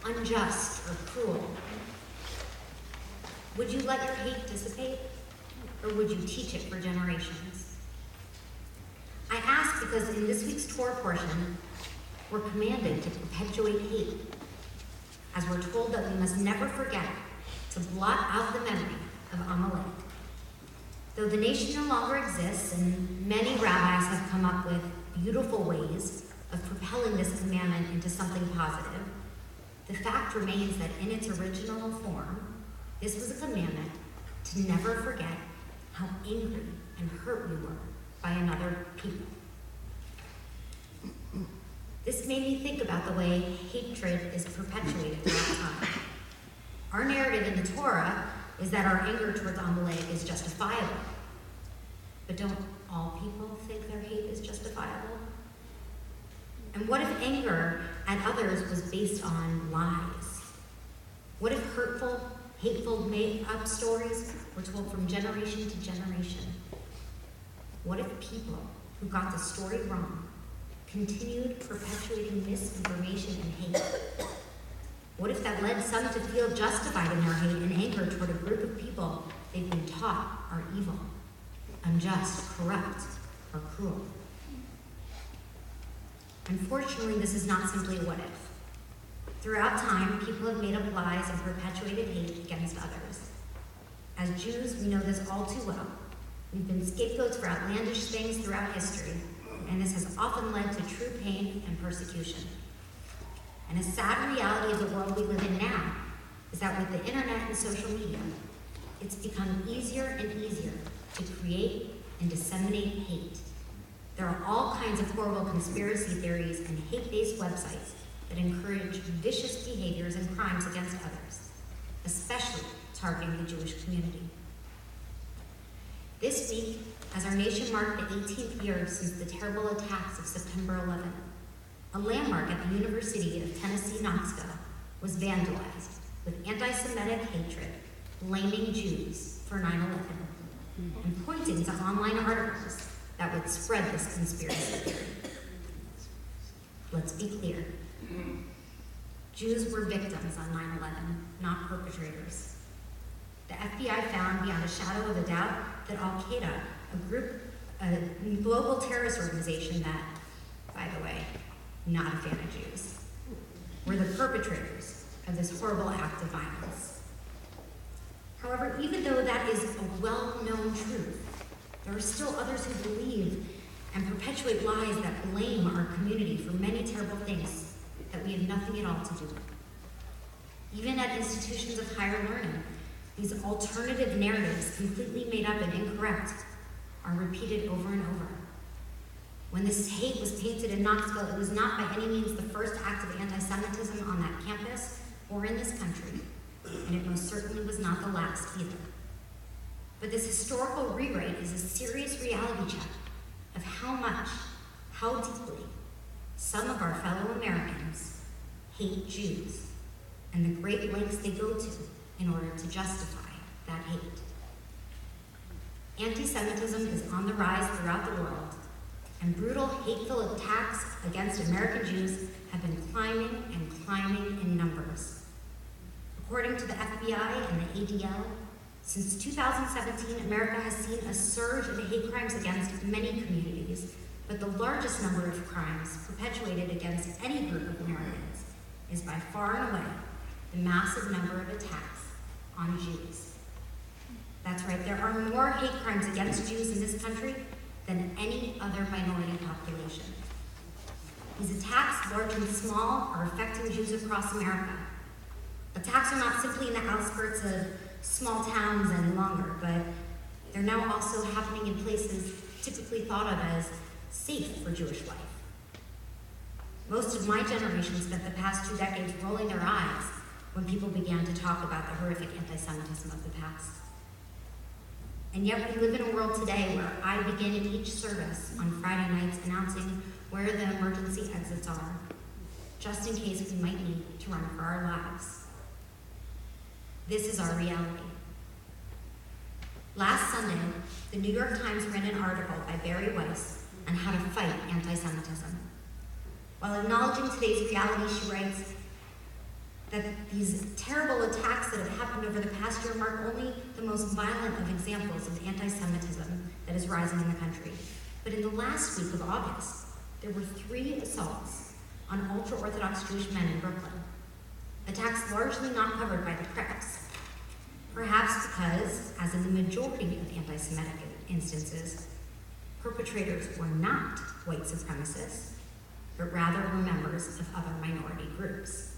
unjust, or cruel? Would you let your hate dissipate, or would you teach it for generations? I ask because in this week's Torah portion, we're commanded to perpetuate hate, as we're told that we must never forget to blot out the memory of Amalek. Though the nation no longer exists, and many rabbis have come up with beautiful ways of propelling this commandment into something positive, the fact remains that in its original form, this was a commandment to never forget how angry and hurt we were by another people. This made me think about the way hatred is perpetuated throughout time. Our narrative in the Torah is that our anger towards Amalek is justifiable. But don't all people think their hate is justifiable? And what if anger at others was based on lies? What if hurtful, hateful, made-up stories were told from generation to generation? What if people who got the story wrong continued perpetuating misinformation and hate? What if that led some to feel justified in their hate and anger toward a group of people they've been taught are evil, unjust, corrupt, or cruel? Unfortunately, this is not simply a what if. Throughout time, people have made up lies and perpetuated hate against others. As Jews, we know this all too well. We've been scapegoats for outlandish things throughout history, and this has often led to true pain and persecution. And a sad reality of the world we live in now is that with the internet and social media, it's become easier and easier to create and disseminate hate. There are all kinds of horrible conspiracy theories and hate-based websites that encourage vicious behaviors and crimes against others, especially targeting the Jewish community. This week, as our nation marked the 18th year since the terrible attacks of September 11th, a landmark at the University of Tennessee, Knoxville, was vandalized with anti-Semitic hatred, blaming Jews for 9/11, and pointing to online articles that would spread this conspiracy theory. Let's be clear. Jews were victims on 9/11, not perpetrators. The FBI found beyond a shadow of a doubt that Al-Qaeda, a global terrorist organization that, by the way, not a fan of Jews, were the perpetrators of this horrible act of violence. However, even though that is a well-known truth, there are still others who believe and perpetuate lies that blame our community for many terrible things that we have nothing at all to do with. Even at institutions of higher learning, these alternative narratives, completely made up and incorrect, are repeated over and over. When this hate was painted in Knoxville, it was not by any means the first act of anti-Semitism on that campus or in this country, and it most certainly was not the last either. But this historical rewrite is a serious reality check of how much, how deeply, some of our fellow Americans hate Jews and the great lengths they go to in order to justify that hate. Anti-Semitism is on the rise throughout the world, and brutal, hateful attacks against American Jews have been climbing and climbing in numbers. According to the FBI and the ADL, since 2017, America has seen a surge in hate crimes against many communities, but the largest number of crimes perpetuated against any group of Americans is by far and away the massive number of attacks on Jews. That's right, there are more hate crimes against Jews in this country than any other minority population. These attacks, large and small, are affecting Jews across America. Attacks are not simply in the outskirts of small towns and longer, but they're now also happening in places typically thought of as safe for Jewish life. Most of my generation spent the past 2 decades rolling their eyes when people began to talk about the horrific anti-Semitism of the past. And yet we live in a world today where I begin each service on Friday nights announcing where the emergency exits are, just in case we might need to run for our lives. This is our reality. Last Sunday, the New York Times ran an article by Barry Weiss on how to fight anti-Semitism. While acknowledging today's reality, she writes, that these terrible attacks that have happened over the past year mark only the most violent of examples of anti-Semitism that is rising in the country. But in the last week of August, there were 3 assaults on ultra-Orthodox Jewish men in Brooklyn. Attacks largely not covered by the press. Perhaps because, as in the majority of anti-Semitic instances, perpetrators were not white supremacists, but rather were members of other minority groups.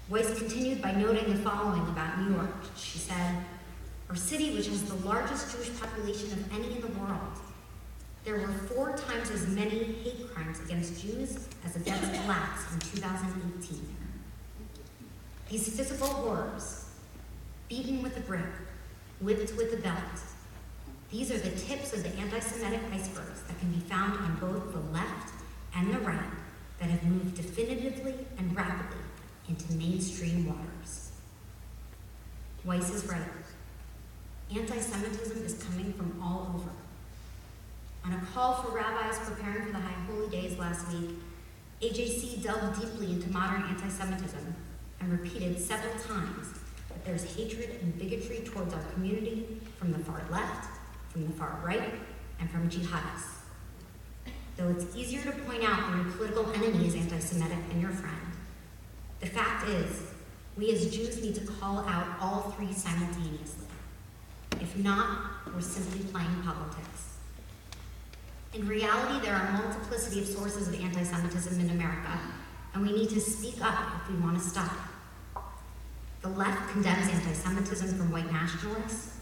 Weiss continued by noting the following about New York. She said, "Our city, which has the largest Jewish population of any in the world, there were 4 times as many hate crimes against Jews as against blacks in 2018. These physical horrors, beaten with a brick, whipped with a belt, these are the tips of the anti-Semitic icebergs that can be found on both the left and the right that have moved definitively and rapidly into mainstream waters." Weiss is right. Anti-Semitism is coming from all over. On a call for rabbis preparing for the High Holy Days last week, AJC delved deeply into modern anti-Semitism and repeated several times that there's hatred and bigotry towards our community from the far left, from the far right, and from jihadists. Though it's easier to point out when your political enemy is anti-Semitic than your friend, the fact is, we as Jews need to call out all 3 simultaneously. If not, we're simply playing politics. In reality, there are a multiplicity of sources of anti-Semitism in America, and we need to speak up if we want to stop it. The left condemns anti-Semitism from white nationalists,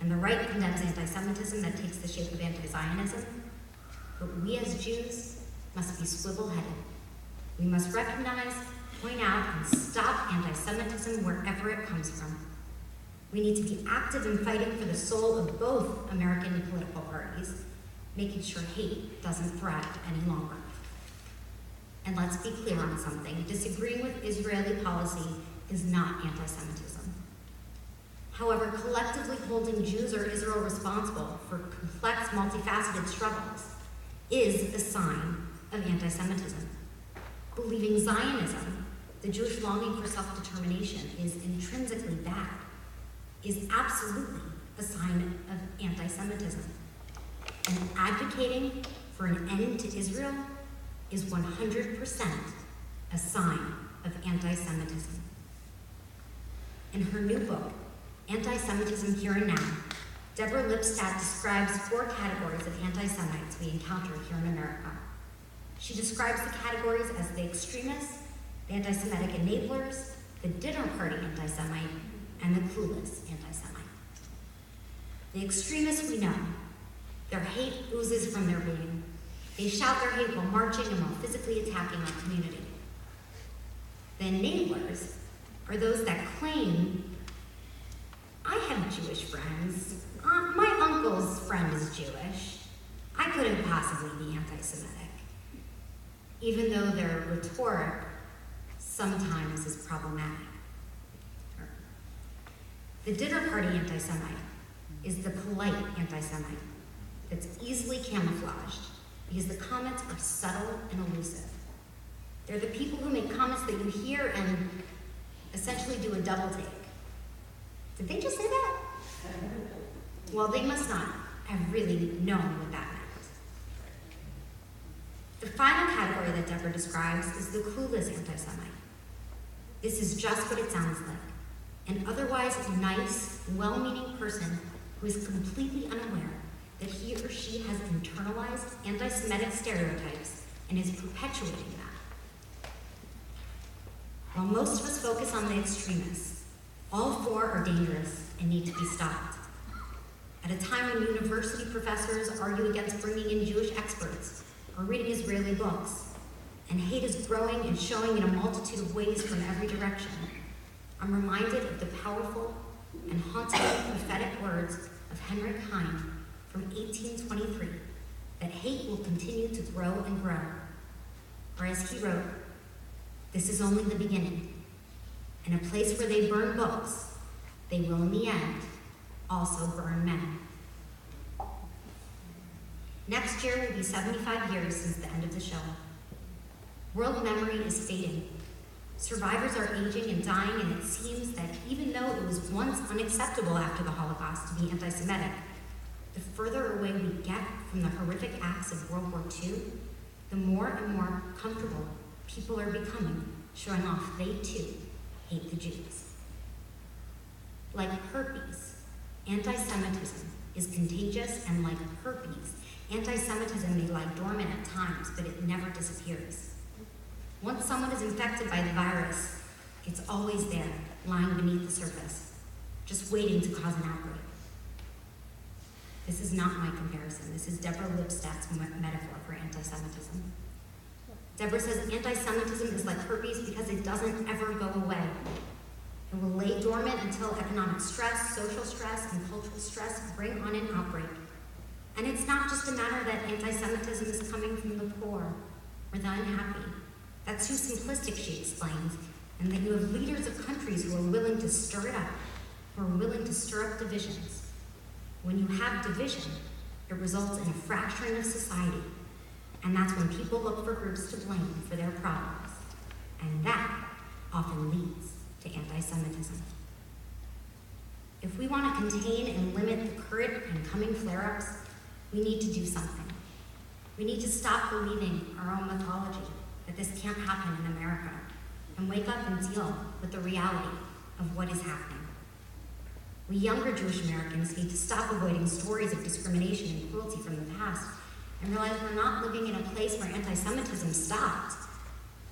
and the right condemns anti-Semitism that takes the shape of anti-Zionism. But we as Jews must be swivel-headed. We must recognize, point out, and stop anti-Semitism wherever it comes from. We need to be active in fighting for the soul of both American political parties, making sure hate doesn't thrive any longer. And let's be clear on something. Disagreeing with Israeli policy is not anti-Semitism. However, collectively holding Jews or Israel responsible for complex, multifaceted struggles is a sign of anti-Semitism. Believing Zionism, the Jewish longing for self-determination, is intrinsically bad, is absolutely a sign of anti-Semitism. And advocating for an end to Israel is 100% a sign of anti-Semitism. In her new book, Anti-Semitism Here and Now, Deborah Lipstadt describes 4 categories of anti-Semites we encounter here in America. She describes the categories as the extremists, the anti-Semitic enablers, the dinner party anti-Semite, and the clueless anti-Semite. The extremists we know. Their hate oozes from their being. They shout their hate while marching and while physically attacking our community. The enablers are those that claim, I have Jewish friends. My uncle's friend is Jewish. I couldn't possibly be anti-Semitic. Even though their rhetoric sometimes is problematic. The dinner party anti-Semite is the polite anti-Semite that's easily camouflaged because the comments are subtle and elusive. They're the people who make comments that you hear and essentially do a double take. Did they just say that? Well, they must not have really known what that meant. The final category that Deborah describes is the clueless anti-Semite. This is just what it sounds like. An otherwise nice, well-meaning person who is completely unaware that he or she has internalized anti-Semitic stereotypes and is perpetuating that. While most of us focus on the extremists, all 4 are dangerous and need to be stopped. At a time when university professors argue against bringing in Jewish experts or reading Israeli books, and hate is growing and showing in a multitude of ways from every direction, I'm reminded of the powerful and hauntingly prophetic words of Rabbi Kahn from 1823, that hate will continue to grow and grow. Or as he wrote, this is only the beginning. In a place where they burn books, they will in the end also burn men. Next year will be 75 years since the end of the show. World memory is fading. Survivors are aging and dying, and it seems that even though it was once unacceptable after the Holocaust to be anti-Semitic, the further away we get from the horrific acts of World War II, the more and more comfortable people are becoming showing off they too hate the Jews. Like herpes, anti-Semitism is contagious, and like herpes, anti-Semitism may lie dormant at times, but it never disappears. Once someone is infected by the virus, it's always there, lying beneath the surface, just waiting to cause an outbreak. This is not my comparison. This is Deborah Lipstadt's metaphor for anti-Semitism. Deborah says anti-Semitism is like herpes because it doesn't ever go away. It will lay dormant until economic stress, social stress, and cultural stress bring on an outbreak. And it's not just a matter that anti-Semitism is coming from the poor or the unhappy. That's too simplistic, she explains, and that you have leaders of countries who are willing to stir it up, who are willing to stir up divisions. When you have division, it results in a fracturing of society, and that's when people look for groups to blame for their problems, and that often leads to anti-Semitism. If we want to contain and limit the current and coming flare-ups, we need to do something. We need to stop believing our own mythology that this can't happen in America, and wake up and deal with the reality of what is happening. We younger Jewish Americans need to stop avoiding stories of discrimination and cruelty from the past and realize we're not living in a place where anti-Semitism stopped,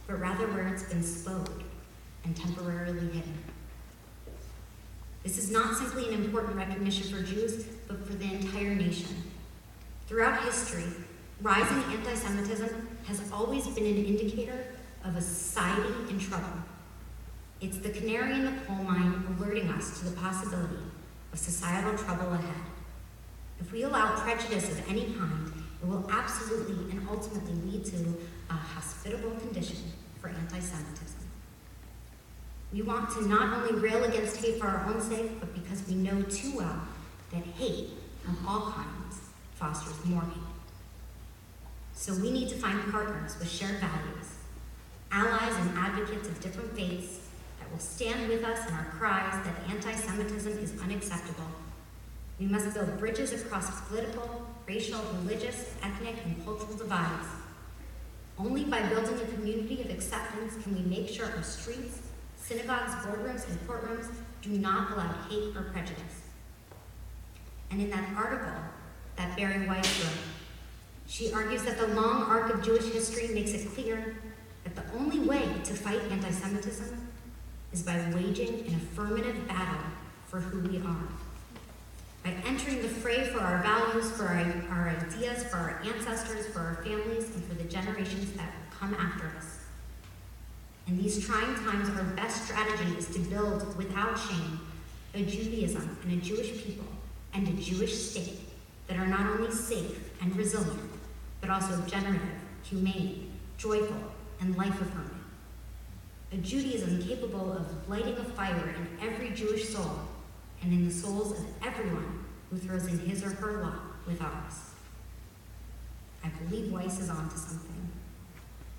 but rather where it's been slowed and temporarily hidden. This is not simply an important recognition for Jews, but for the entire nation. Throughout history, rising anti-Semitism has always been an indicator of a society in trouble. It's the canary in the coal mine alerting us to the possibility of societal trouble ahead. If we allow prejudice of any kind, it will absolutely and ultimately lead to a hospitable condition for anti-Semitism. We want to not only rail against hate for our own sake, but because we know too well that hate of all kinds fosters more hate. So we need to find partners with shared values, allies and advocates of different faiths that will stand with us in our cries that anti-Semitism is unacceptable. We must build bridges across political, racial, religious, ethnic, and cultural divides. Only by building a community of acceptance can we make sure our streets, synagogues, boardrooms, and courtrooms do not allow hate or prejudice. And in that article that Barry Weiss wrote, she argues that the long arc of Jewish history makes it clear that the only way to fight anti-Semitism is by waging an affirmative battle for who we are. By entering the fray for our values, for our ideas, for our ancestors, for our families, and for the generations that will come after us. In these trying times, our best strategy is to build, without shame, a Judaism and a Jewish people and a Jewish state that are not only safe and resilient, but also generative, humane, joyful, and life-affirming. A Judaism capable of lighting a fire in every Jewish soul and in the souls of everyone who throws in his or her lot with ours. I believe Weiss is onto something.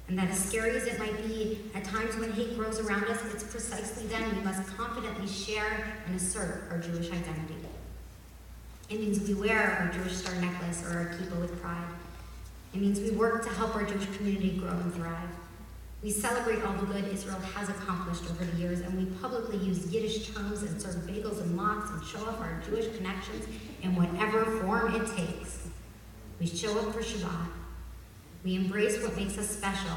And that as scary as it might be, at times when hate grows around us, it's precisely then we must confidently share and assert our Jewish identity. It means we wear our Jewish star necklace or our kippah with pride. It means we work to help our Jewish community grow and thrive. We celebrate all the good Israel has accomplished over the years, and we publicly use Yiddish terms and serve bagels and lox and show off our Jewish connections in whatever form it takes. We show up for Shabbat. We embrace what makes us special,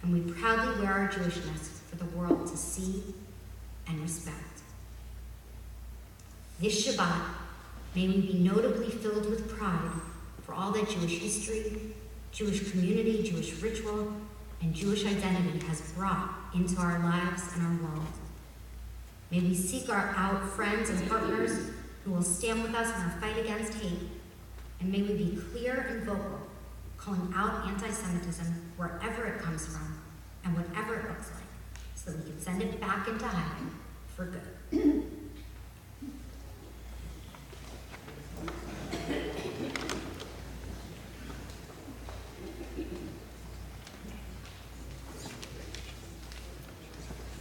and we proudly wear our Jewishness for the world to see and respect. This Shabbat, may we be notably filled with pride for all that Jewish history, Jewish community, Jewish ritual, and Jewish identity has brought into our lives and our world. May we seek out friends and partners who will stand with us in our fight against hate, and may we be clear and vocal, calling out anti-Semitism wherever it comes from and whatever it looks like, so that we can send it back into hiding for good.